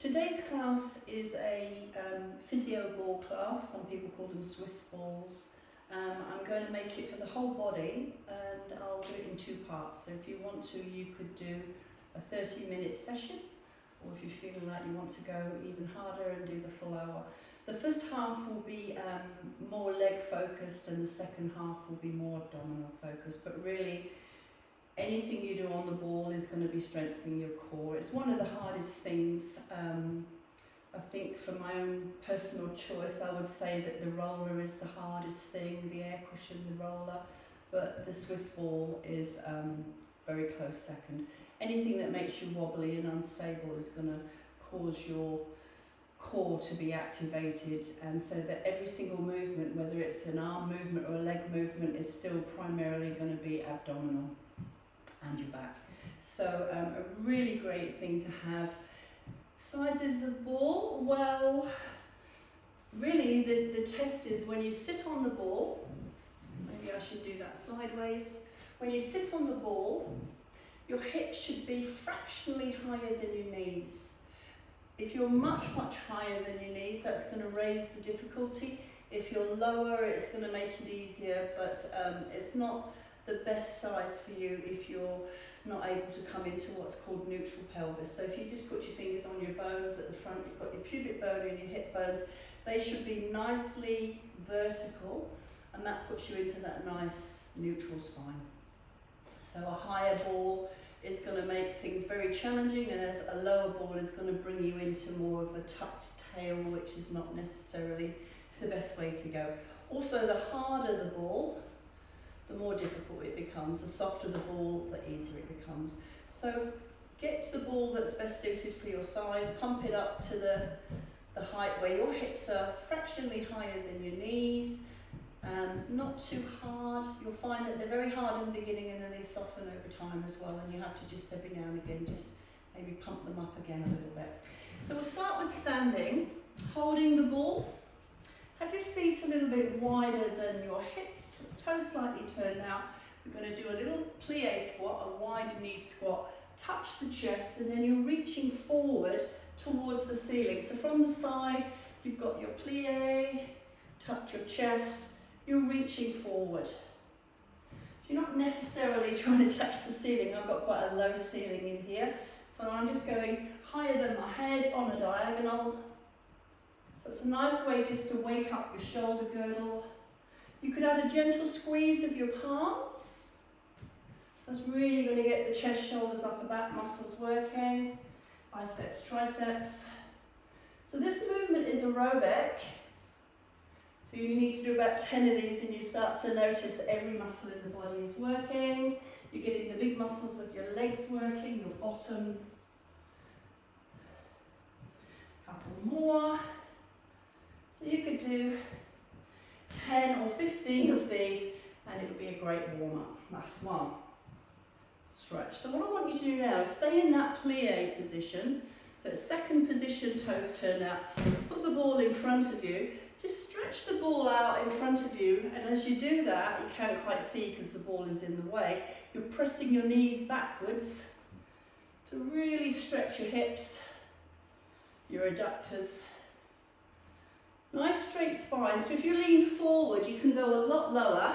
Today's class is a physio ball class. Some people call them Swiss balls. I'm going to make it for the whole body, and I'll do it in two parts. So if you want to, you could do a 30-minute session, or if you're feeling like you want to go even harder and do the full hour. The first half will be more leg focused, and the second half will be more abdominal focused. But really, anything you do on the ball is going to be strengthening your core. It's one of the hardest things. I think for my own personal choice, I would say that the roller is the hardest thing, the air cushion, the roller, but the Swiss ball is very close second. Anything that makes you wobbly and unstable is going to cause your core to be activated, and so that every single movement, whether it's an arm movement or a leg movement, is still primarily going to be abdominal and your back. So a really great thing to have. Sizes of ball, well, really the test is when you sit on the ball, maybe I should do that sideways. When you sit on the ball, your hips should be fractionally higher than your knees. If you're much higher than your knees, that's going to raise the difficulty. If you're lower, it's going to make it easier, but it's not the best size for you if you're not able to come into what's called neutral pelvis. So if you just put your fingers on your bones at the front, you've got your pubic bone and your hip bones, they should be nicely vertical, and that puts you into that nice neutral spine. So a higher ball is going to make things very challenging, and as a lower ball is going to bring you into more of a tucked tail, which is not necessarily the best way to go. Also, the harder the ball, the more difficult it becomes. The softer the ball, the easier it becomes. So get the ball that's best suited for your size, pump it up to the height where your hips are fractionally higher than your knees, not too hard. You'll find that they're very hard in the beginning and then they soften over time as well, and you have to just every now and again just maybe pump them up again a little bit. So we'll start with standing, holding the ball. Have your feet a little bit wider than your hips, toes slightly turned out. We're going to do a little plie squat, a wide-kneed squat. Touch the chest, and then you're reaching forward towards the ceiling. So from the side, you've got your plie, touch your chest, you're reaching forward. So you're not necessarily trying to touch the ceiling. I've got quite a low ceiling in here, so I'm just going higher than my head on a diagonal. So it's a nice way just to wake up your shoulder girdle. You could add a gentle squeeze of your palms. That's really going to get the chest, shoulders, upper back muscles working. Biceps, triceps. So this movement is aerobic. So you need to do about 10 of these, and you start to notice that every muscle in the body is working. You're getting the big muscles of your legs working, your bottom. Couple more. So you could do 10 or 15 of these, and it would be a great warm-up. Last one. Stretch. So what I want you to do now is stay in that plie position. So second position, toes turned out. Put the ball in front of you. Just stretch the ball out in front of you, and as you do that, you can't quite see because the ball is in the way. You're pressing your knees backwards to really stretch your hips, your adductors. Nice straight spine. So if you lean forward, you can go a lot lower,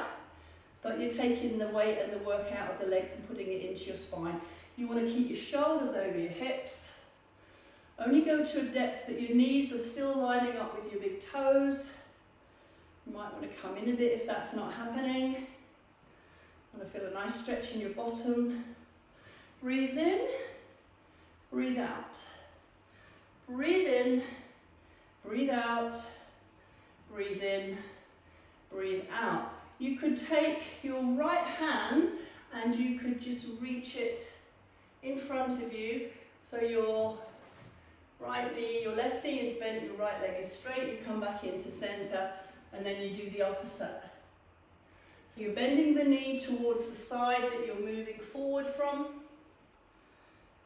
but you're taking the weight and the work out of the legs and putting it into your spine. You want to keep your shoulders over your hips. Only go to a depth that your knees are still lining up with your big toes. You might want to come in a bit if that's not happening. You want to feel a nice stretch in your bottom. Breathe in, breathe out. Breathe in, breathe out. Breathe in, breathe out. You could take your right hand and you could just reach it in front of you. So your right knee, your left knee is bent, your right leg is straight. You come back into center, and then you do the opposite. So you're bending the knee towards the side that you're moving forward from.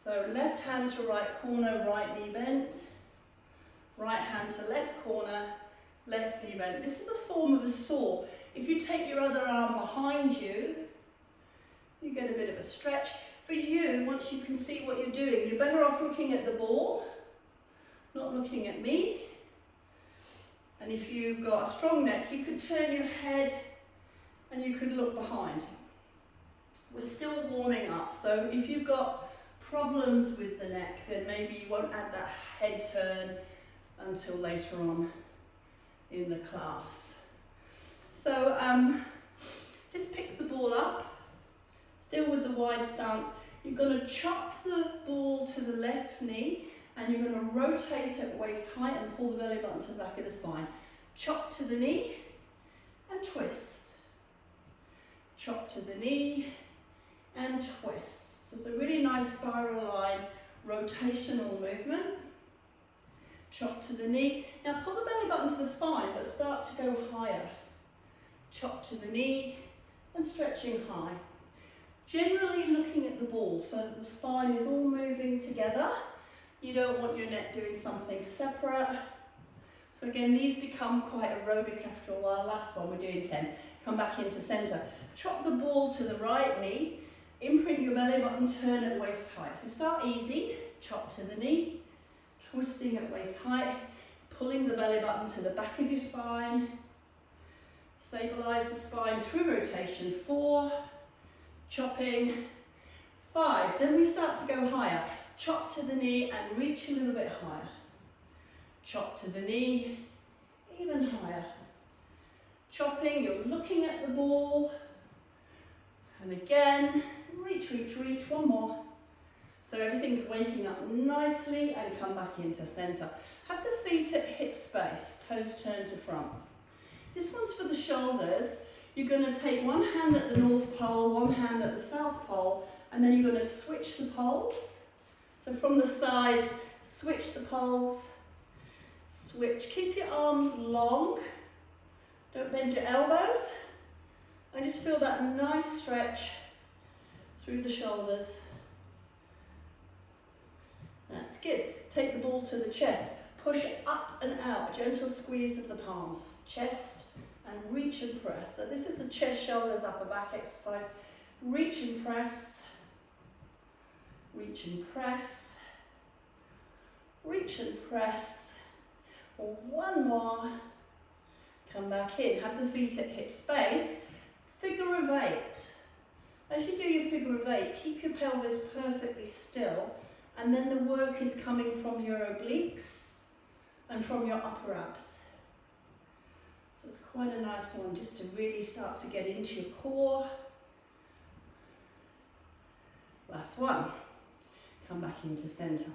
So left hand to right corner, right knee bent. Right hand to left corner, left knee bent. This is a form of a saw. If you take your other arm behind you, you get a bit of a stretch. For you, once you can see what you're doing, you're better off looking at the ball not looking at me. And if you've got a strong neck, you could turn your head and you could look behind. We're still warming up, so if you've got problems with the neck, then maybe you won't add that head turn until later on in the class. So just pick the ball up, still with the wide stance. You're going to chop the ball to the left knee and you're going to rotate at waist height and pull the belly button to the back of the spine. Chop to the knee and twist. Chop to the knee and twist. So it's a really nice spiral line, rotational movement. Chop to the knee. Now pull the belly button to the spine, but start to go higher. Chop to the knee and stretching high. Generally looking at the ball so that the spine is all moving together. You don't want your neck doing something separate. So again, these become quite aerobic after a while. Last one, we're doing 10. Come back into center. Chop the ball to the right knee. Imprint your belly button, turn at waist height. So start easy. Chop to the knee. Twisting at waist height. Pulling the belly button to the back of your spine. Stabilize the spine through rotation. 4. Chopping. 5. Then we start to go higher. Chop to the knee and reach a little bit higher. Chop to the knee, even higher. Chopping, you're looking at the ball. And again, reach, reach, reach, one more. So everything's waking up nicely and come back into center. Have the feet at hip space, toes turned to front. This one's for the shoulders. You're going to take one hand at the North Pole, one hand at the South Pole, and then you're going to switch the poles. So from the side, switch the poles, switch. Keep your arms long, don't bend your elbows. And just feel that nice stretch through the shoulders. That's good. Take the ball to the chest. Push up and out, a gentle squeeze of the palms. Chest and reach and press. So this is the chest, shoulders, upper back exercise. Reach and press. Reach and press. Reach and press. One more. Come back in. Have the feet at hip space. Figure of 8. As you do your figure of 8, keep your pelvis perfectly still, and then the work is coming from your obliques and from your upper abs. So it's quite a nice one just to really start to get into your core. Last one. Come back into center.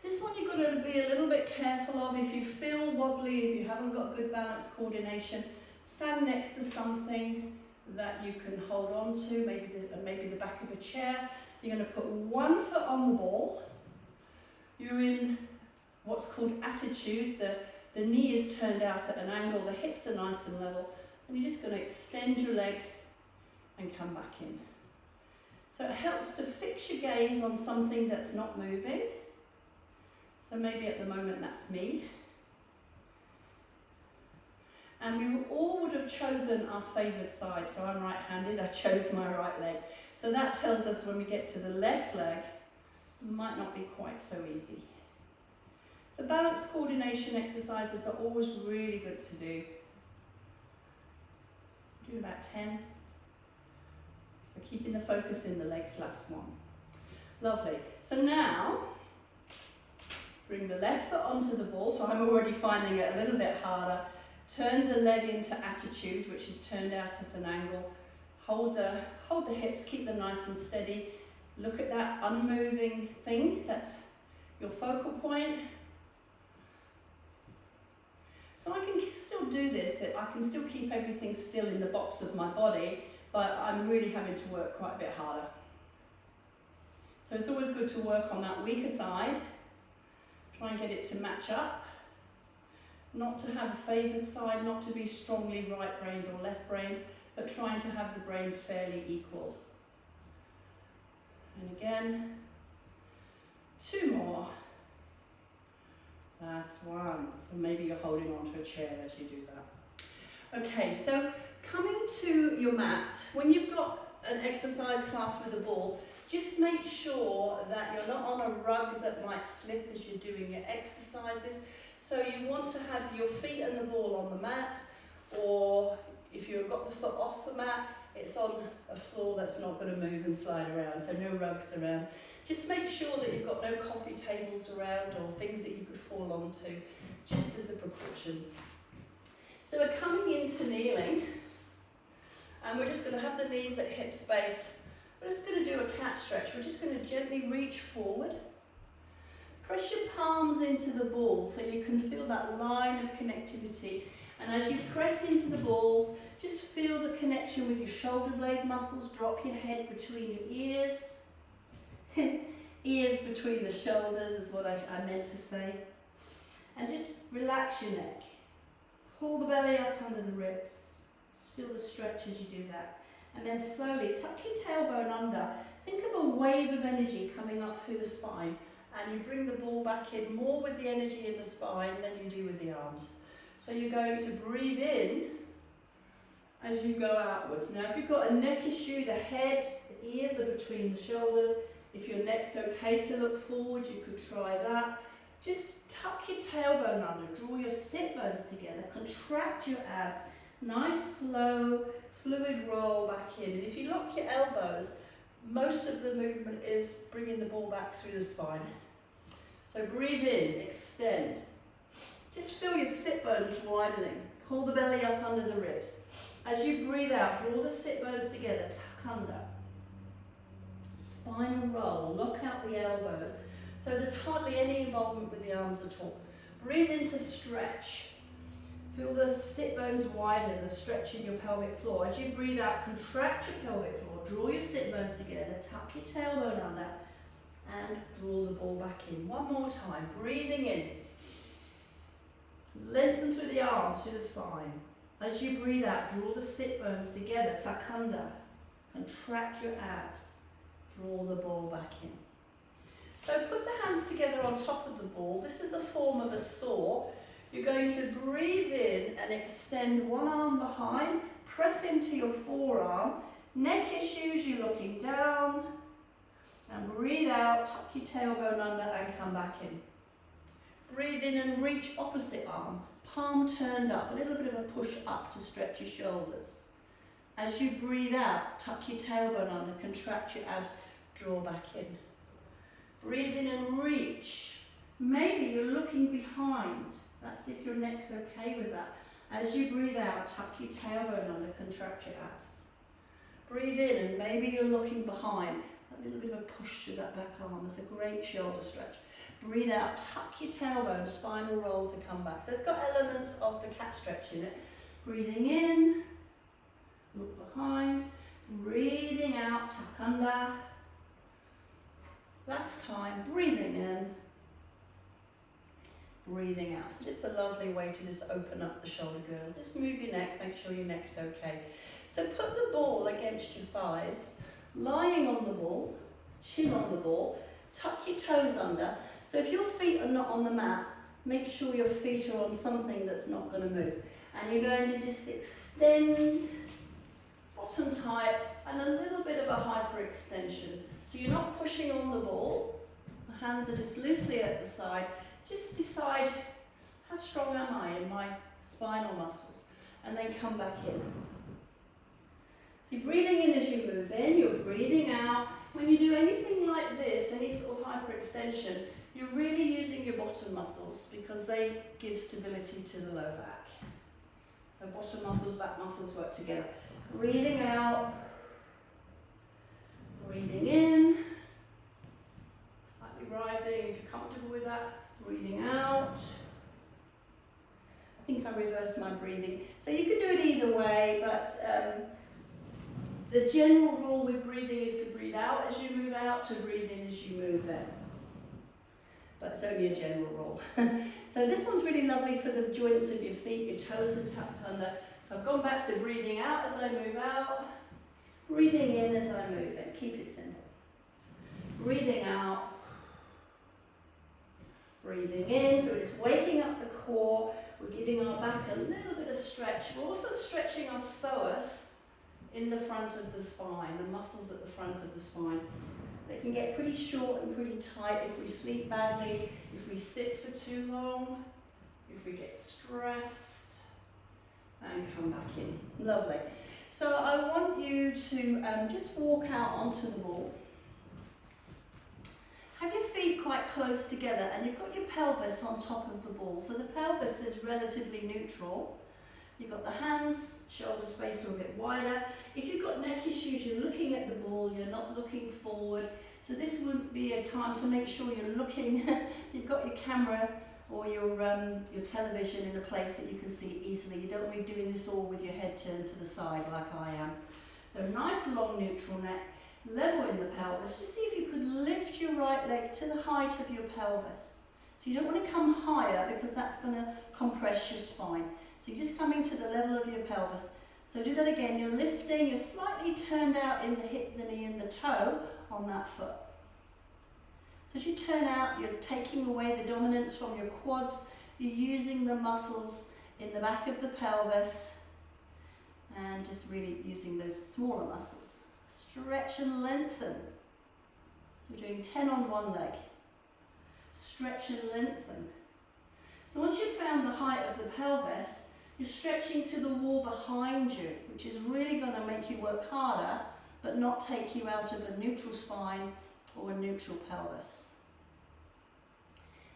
This one you've got to be a little bit careful of. If you feel wobbly, if you haven't got good balance coordination, stand next to something that you can hold on to, maybe the back of a chair. You're going to put one foot on the ball. You're in what's called attitude. The knee is turned out at an angle, the hips are nice and level, and you're just going to extend your leg and come back in. So it helps to fix your gaze on something that's not moving. So maybe at the moment that's me. And we all would have chosen our favoured side. So I'm right-handed, I chose my right leg. So that tells us when we get to the left leg, it might not be quite so easy. So balance coordination exercises are always really good to do. Do about 10. So keeping the focus in the legs, last one. Lovely. So now, bring the left foot onto the ball. So I'm already finding it a little bit harder. Turn the leg into attitude, which is turned out at an angle. Hold the hips, keep them nice and steady. Look at that unmoving thing, that's your focal point. So I can still do this, I can still keep everything still in the box of my body, but I'm really having to work quite a bit harder. So it's always good to work on that weaker side. Try and get it to match up. Not to have a favoured side, not to be strongly right-brained or left-brained, but trying to have the brain fairly equal. And again, 2 more. Last one. So maybe you're holding onto a chair as you do that. Okay, so coming to your mat, when you've got an exercise class with a ball, Just make sure that you're not on a rug that might slip as you're doing your exercises. So you want to have your feet and the ball on the mat, or if you've got the foot off the mat, it's on a floor that's not going to move and slide around, so no rugs around. Just make sure that you've got no coffee tables around or things that you could fall onto, just as a precaution. So we're coming into kneeling, and we're just going to have the knees at hip space. We're just going to do a cat stretch. We're just going to gently reach forward. Press your palms into the ball so you can feel that line of connectivity. And as you press into the balls, just feel the connection with your shoulder blade muscles. Drop your head between your ears. Ears between the shoulders is what I meant to say. And just relax your neck. Pull the belly up under the ribs. Just feel the stretch as you do that. And then slowly tuck your tailbone under. Think of a wave of energy coming up through the spine. And you bring the ball back in more with the energy in the spine than you do with the arms. So you're going to breathe in as you go outwards. Now if you've got a neck issue, the head, the ears are between the shoulders. If your neck's okay to look forward, you could try that. Just tuck your tailbone under, draw your sit bones together, contract your abs. Nice, slow, fluid roll back in. And if you lock your elbows, most of the movement is bringing the ball back through the spine. So breathe in, extend. Just feel your sit bones widening. Pull the belly up under the ribs. As you breathe out, draw the sit bones together, tuck under. Spinal roll, lock out the elbows. So there's hardly any involvement with the arms at all. Breathe in to stretch. Feel the sit bones widen, the stretch in your pelvic floor. As you breathe out, contract your pelvic floor, draw your sit bones together, tuck your tailbone under, and draw the ball back in. One more time, breathing in. Lengthen through the arms, through the spine. As you breathe out, draw the sit bones together, tuck under, contract your abs, draw the ball back in. So put the hands together on top of the ball. This is the form of a saw. You're going to breathe in and extend one arm behind, press into your forearm. Neck issues, you're looking down, and breathe out, tuck your tailbone under and come back in. Breathe in and reach opposite arm, palm turned up, a little bit of a push up to stretch your shoulders. As you breathe out, tuck your tailbone under, contract your abs, draw back in. Breathe in and reach. Maybe you're looking behind. That's if your neck's okay with that. As you breathe out, tuck your tailbone under, contract your abs. Breathe in and maybe you're looking behind. A little bit of a push to that back arm. It's a great shoulder stretch. Breathe out, tuck your tailbone, spinal roll to come back. So it's got elements of the cat stretch in it. Breathing in, look behind. Breathing out, tuck under. Last time, breathing in, breathing out. So just a lovely way to just open up the shoulder girdle. Just move your neck, make sure your neck's okay. So put the ball against your thighs, lying on the ball, chin on the ball, tuck your toes under. So if your feet are not on the mat, make sure your feet are on something that's not going to move. And you're going to just extend, bottom tight, and a little bit of a hyperextension. So you're not pushing on the ball, the hands are just loosely at the side. Just decide, how strong am I in my spinal muscles? And then come back in. So you're breathing in as you move in, you're breathing out. When you do anything like this, any sort of hyperextension, you're really using your bottom muscles because they give stability to the lower back. So bottom muscles, back muscles work together. Breathing out. Breathing in, slightly rising if you're comfortable with that. Breathing out. I think I reversed my breathing. So you can do it either way, but the general rule with breathing is to breathe out as you move out, to breathe in as you move in. But it's only a general rule. So this one's really lovely for the joints of your feet, your toes are tucked under. So I've gone back to breathing out as I move out. Breathing in as I move in. Keep it simple. Breathing out. Breathing in. So we're just waking up the core. We're giving our back a little bit of stretch. We're also stretching our psoas in the front of the spine, the muscles at the front of the spine. They can get pretty short and pretty tight if we sleep badly, if we sit for too long, if we get stressed, and come back in. Lovely. So I want you to just walk out onto the ball. Have your feet quite close together and you've got your pelvis on top of the ball. So the pelvis is relatively neutral. You've got the hands, shoulder space are a bit wider. If you've got neck issues, you're looking at the ball, you're not looking forward. So this would be a time to make sure you're looking, you've got your camera or your television in a place that you can see easily. You don't want to be doing this all with your head turned to the side like I am. So nice long neutral neck, level in the pelvis. Just see if you could lift your right leg to the height of your pelvis. So you don't want to come higher because that's going to compress your spine. So you're just coming to the level of your pelvis. So do that again. You're lifting, you're slightly turned out in the hip, the knee and the toe on that foot. So as you turn out, you're taking away the dominance from your quads. You're using the muscles in the back of the pelvis and just really using those smaller muscles. Stretch and lengthen. So we're doing 10 on one leg. Stretch and lengthen. So once you've found the height of the pelvis, you're stretching to the wall behind you, which is really going to make you work harder, but not take you out of a neutral spine or a neutral pelvis.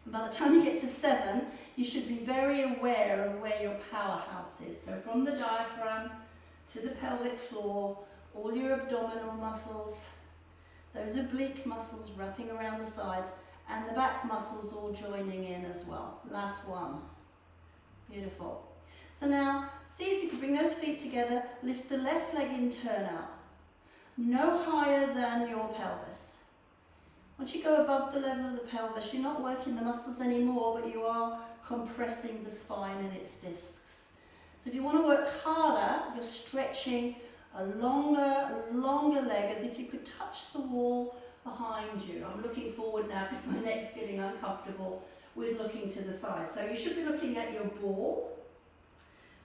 And by the time you get to 7, you should be very aware of where your powerhouse is. So from the diaphragm to the pelvic floor, all your abdominal muscles, those oblique muscles wrapping around the sides, and the back muscles all joining in as well. Last one. Beautiful. So now, see if you can bring those feet together, lift the left leg in, turn out. No higher than your pelvis. Once you go above the level of the pelvis, you're not working the muscles anymore, but you are compressing the spine and its discs. So if you want to work harder, you're stretching a longer leg, as if you could touch the wall behind you. I'm looking forward now because my neck's getting uncomfortable with looking to the side. So you should be looking at your ball.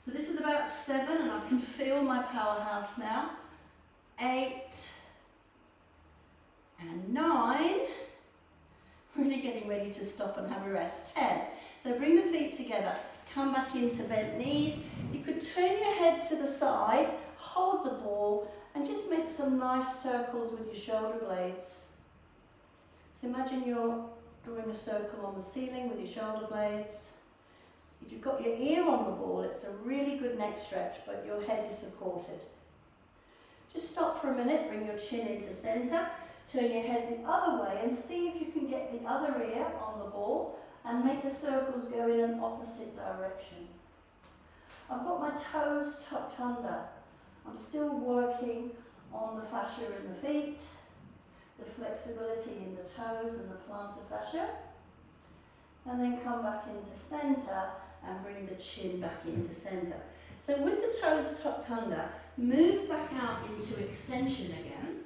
So this is about 7 and I can feel my powerhouse now. 8 and 9. Really getting ready to stop and have a rest. 10. So bring the feet together. Come back into bent knees. You could turn your head to the side, hold the ball and just make some nice circles with your shoulder blades. So imagine you're drawing a circle on the ceiling with your shoulder blades. If you've got your ear on the ball, it's a really good neck stretch, but your head is supported. Just stop for a minute, bring your chin into centre, turn your head the other way and see if you can get the other ear on the ball and make the circles go in an opposite direction. I've got my toes tucked under. I'm still working on the fascia in the feet, the flexibility in the toes and the plantar fascia. And then come back into centre and bring the chin back into centre. So with the toes tucked under, move back out into extension again.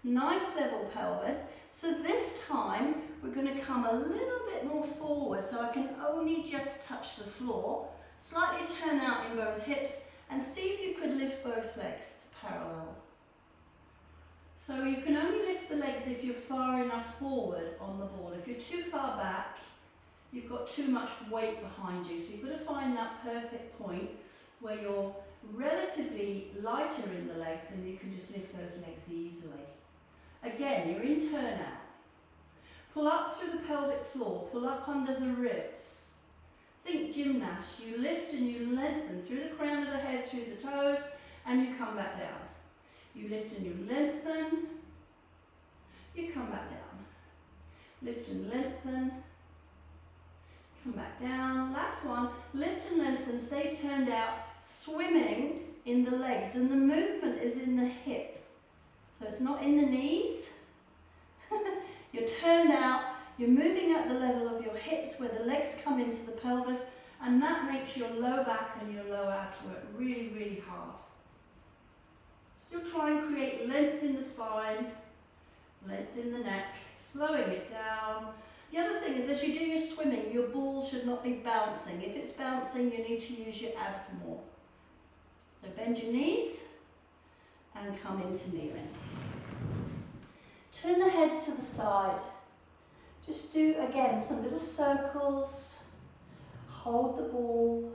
Nice level pelvis. So this time we're going to come a little bit more forward so I can only just touch the floor. Slightly turn out in both hips and see if you could lift both legs parallel. So you can only lift the legs if you're far enough forward on the ball. If you're too far back, you've got too much weight behind you. So you've got to find that perfect point where you're relatively lighter in the legs and you can just lift those legs easily. Again, you're in turn out. Pull up through the pelvic floor, pull up under the ribs. Think gymnast, you lift and you lengthen through the crown of the head, through the toes, and you come back down. You lift and you lengthen, you come back down. Lift and lengthen, come back down. Last one, lift and lengthen, stay turned out, swimming in the legs, and the movement is in the hip. So it's not in the knees. You're turned out, you're moving at the level of your hips where the legs come into the pelvis, and that makes your low back and your lower abs work really, really hard. Still try and create length in the spine, length in the neck, slowing it down. The other thing is, as you do your swimming, your ball should not be bouncing. If it's bouncing, you need to use your abs more. So bend your knees and come into kneeling. Turn the head to the side. Just do, again, some little circles. Hold the ball.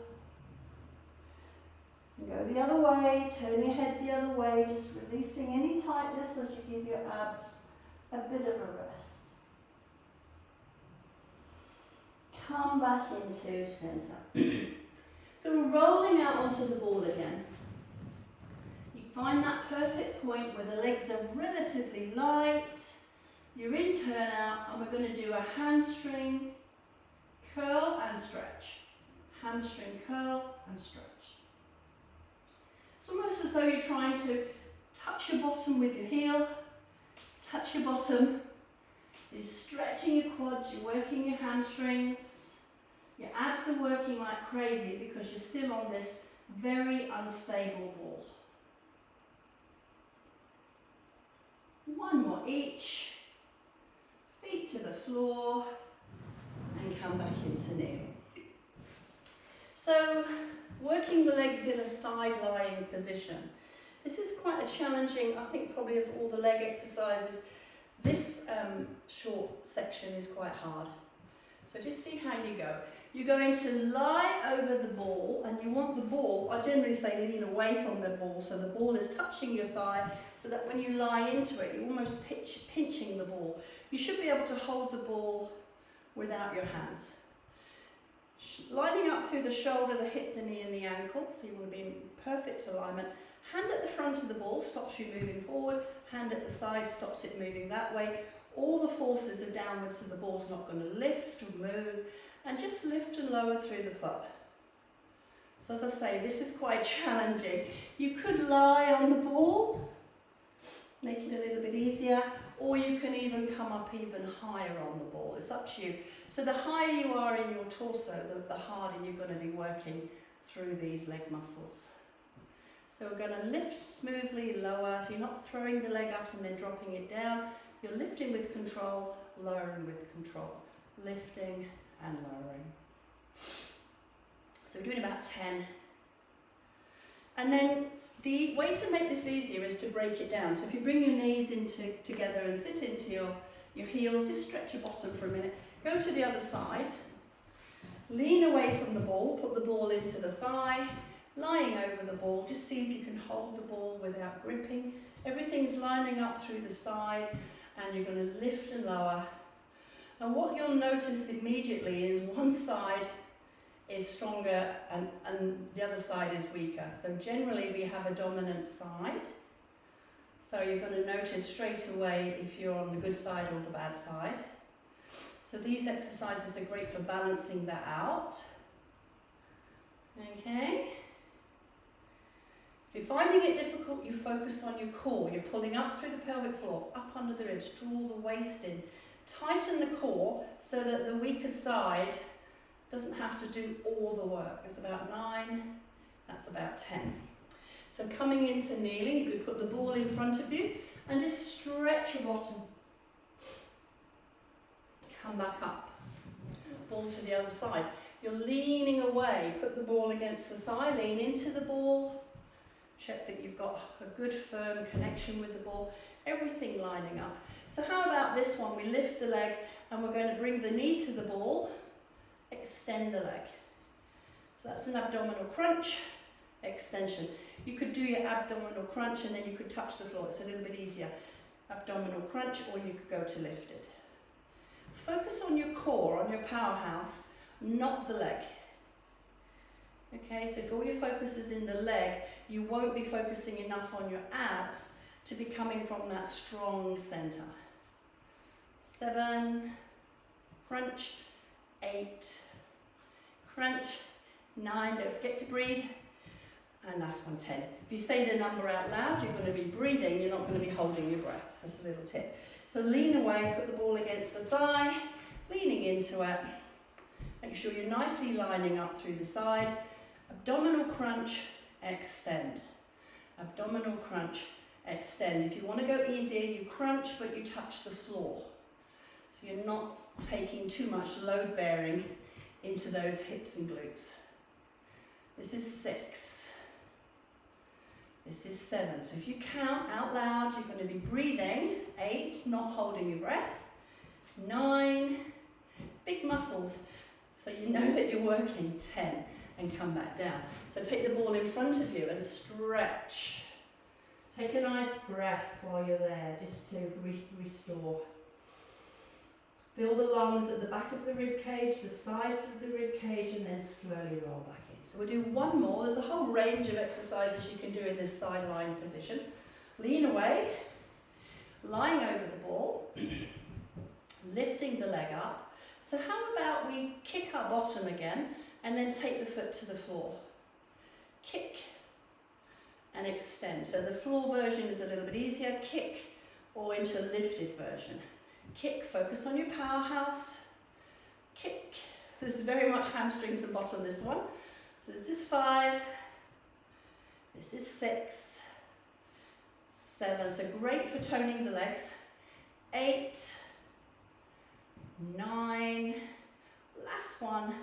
And go the other way. Turn your head the other way. Just releasing any tightness as you give your abs a bit of a rest. Come back into centre. So we're rolling out onto the ball again. You find that perfect point where the legs are relatively light. You're in turn out, and we're going to do a hamstring curl and stretch. Hamstring curl and stretch. It's almost as though you're trying to touch your bottom with your heel, touch your bottom. So you're stretching your quads, you're working your hamstrings. Your abs are working like crazy because you're still on this very unstable ball. One more each. Feet to the floor and come back into kneel. So, working the legs in a side-lying position. This is quite a challenging, I think probably of all the leg exercises, this short section is quite hard. So just see how you go. You're going to lie over the ball, and you want the ball, I generally say lean away from the ball, so the ball is touching your thigh, so that when you lie into it, you're almost pinching the ball. You should be able to hold the ball without your hands. Lining up through the shoulder, the hip, the knee and the ankle, so you want to be in perfect alignment. Hand at the front of the ball stops you moving forward, hand at the side stops it moving that way. All the forces are downwards, so the ball's not going to lift or move, and just lift and lower through the foot. So as I say, this is quite challenging. You could lie on the ball, make it a little bit easier, or you can even come up even higher on the ball. It's up to you. So the higher you are in your torso, the harder you're going to be working through these leg muscles. So we're going to lift smoothly, lower, so you're not throwing the leg up and then dropping it down. You're lifting with control, lowering with control. Lifting and lowering. So we're doing about 10. And then the way to make this easier is to break it down. So if you bring your knees together and sit into your heels, just stretch your bottom for a minute. Go to the other side. Lean away from the ball, put the ball into the thigh. Lying over the ball, just see if you can hold the ball without gripping. Everything's lining up through the side, and you're going to lift and lower. And what you'll notice immediately is one side is stronger and the other side is weaker. So generally we have a dominant side. So you're going to notice straight away if you're on the good side or the bad side. So these exercises are great for balancing that out. Okay. If you're finding it difficult, you focus on your core. You're pulling up through the pelvic floor, up under the ribs, draw the waist in. Tighten the core so that the weaker side doesn't have to do all the work. It's about 9, that's about 10. So coming into kneeling, you could put the ball in front of you and just stretch your bottom. Come back up. Ball to the other side. You're leaning away, put the ball against the thigh, lean into the ball. Check that you've got a good firm connection with the ball, everything lining up. So how about this one? We lift the leg and we're going to bring the knee to the ball, extend the leg. So that's an abdominal crunch, extension. You could do your abdominal crunch and then you could touch the floor. It's a little bit easier. Abdominal crunch, or you could go to lifted. Focus on your core, on your powerhouse, not the leg. Okay, so if all your focus is in the leg, you won't be focusing enough on your abs to be coming from that strong center. 7, crunch, 8, crunch, 9, don't forget to breathe, and last one, 10. If you say the number out loud, you're going to be breathing, you're not going to be holding your breath. That's a little tip. So lean away, put the ball against the thigh, leaning into it. Make sure you're nicely lining up through the side. Abdominal crunch, extend. Abdominal crunch, extend. If you want to go easier, you crunch, but you touch the floor. So you're not taking too much load bearing into those hips and glutes. This is 6. This is 7. So if you count out loud, you're going to be breathing. 8, not holding your breath. 9, big muscles, so you know that you're working. 10, and come back down. So take the ball in front of you and stretch. Take a nice breath while you're there, just to restore. Feel the lungs at the back of the rib cage, the sides of the rib cage, and then slowly roll back in. So we'll do one more. There's a whole range of exercises you can do in this sideline position. Lean away, lying over the ball, lifting the leg up. So how about we kick our bottom again and then take the foot to the floor. Kick and extend. So the floor version is a little bit easier. Kick or into a lifted version. Kick, focus on your powerhouse. Kick. This is very much hamstrings and bottom, this one. So this is 5. This is 6. 7. So great for toning the legs. 8. 9. Last one.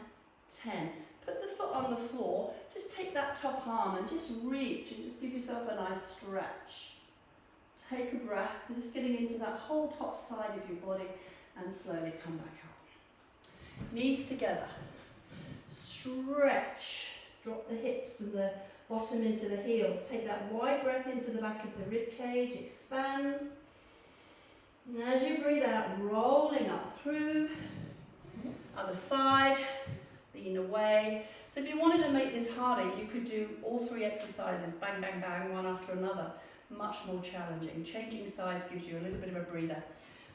10. Put the foot on the floor. Just take that top arm and just reach and just give yourself a nice stretch. Take a breath, just getting into that whole top side of your body and slowly come back up. Knees together. Stretch. Drop the hips and the bottom into the heels. Take that wide breath into the back of the rib cage. Expand. And as you breathe out, rolling up through. Other side. Lean away. So if you wanted to make this harder, you could do all 3 exercises, bang, bang, bang, one after another. Much more challenging. Changing sides gives you a little bit of a breather.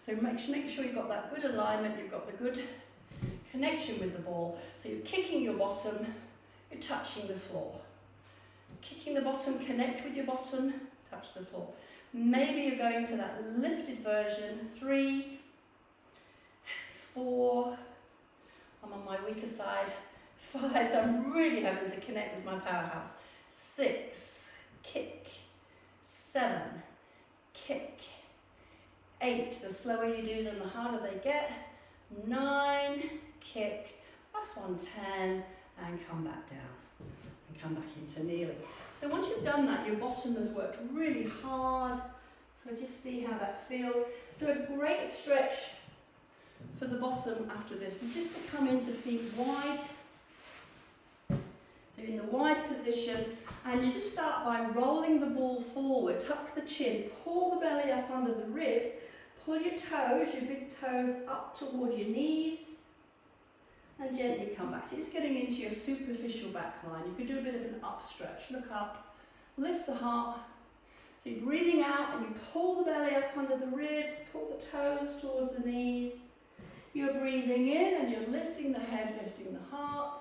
So make sure you've got that good alignment, you've got the good connection with the ball. So you're kicking your bottom, you're touching the floor. Kicking the bottom, connect with your bottom, touch the floor. Maybe you're going to that lifted version. 3, 4, I'm on my weaker side. 5, so I'm really having to connect with my powerhouse. 6, kick. 7, kick. 8, the slower you do them, the harder they get. 9, kick. Last one, 10, and come back down. And come back into kneeling. So once you've done that, your bottom has worked really hard. So just see how that feels. So a great stretch for the bottom after this is just to come into feet wide. So in the wide position, and you just start by rolling the ball forward, tuck the chin, pull the belly up under the ribs, pull your toes, your big toes up towards your knees, and gently come back. So just getting into your superficial back line. You could do a bit of an up stretch. Look up, lift the heart. So you're breathing out and you pull the belly up under the ribs, pull the toes towards the knees. You're breathing in and you're lifting the head, lifting the heart.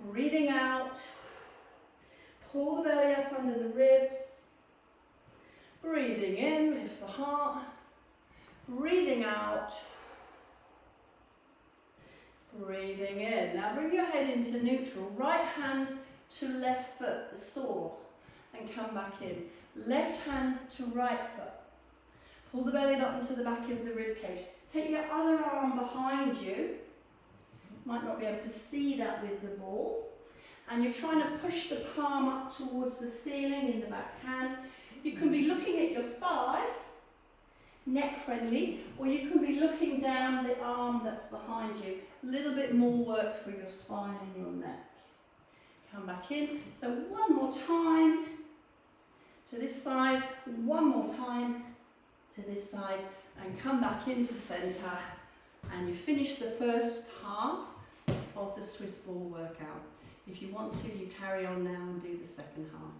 Breathing out, pull the belly up under the ribs. Breathing in, lift the heart. Breathing out. Breathing in. Now bring your head into neutral. Right hand to left foot, the saw, and come back in. Left hand to right foot. Pull the belly button to the back of the rib cage. Take your other arm behind you. Might not be able to see that with the ball. And you're trying to push the palm up towards the ceiling in the back hand. You can be looking at your thigh, neck friendly, or you can be looking down the arm that's behind you. A little bit more work for your spine and your neck. Come back in. So one more time to this side, one more time to this side, and come back into centre. And you finish the first half of the Swiss ball workout. If you want to, you carry on now and do the second half.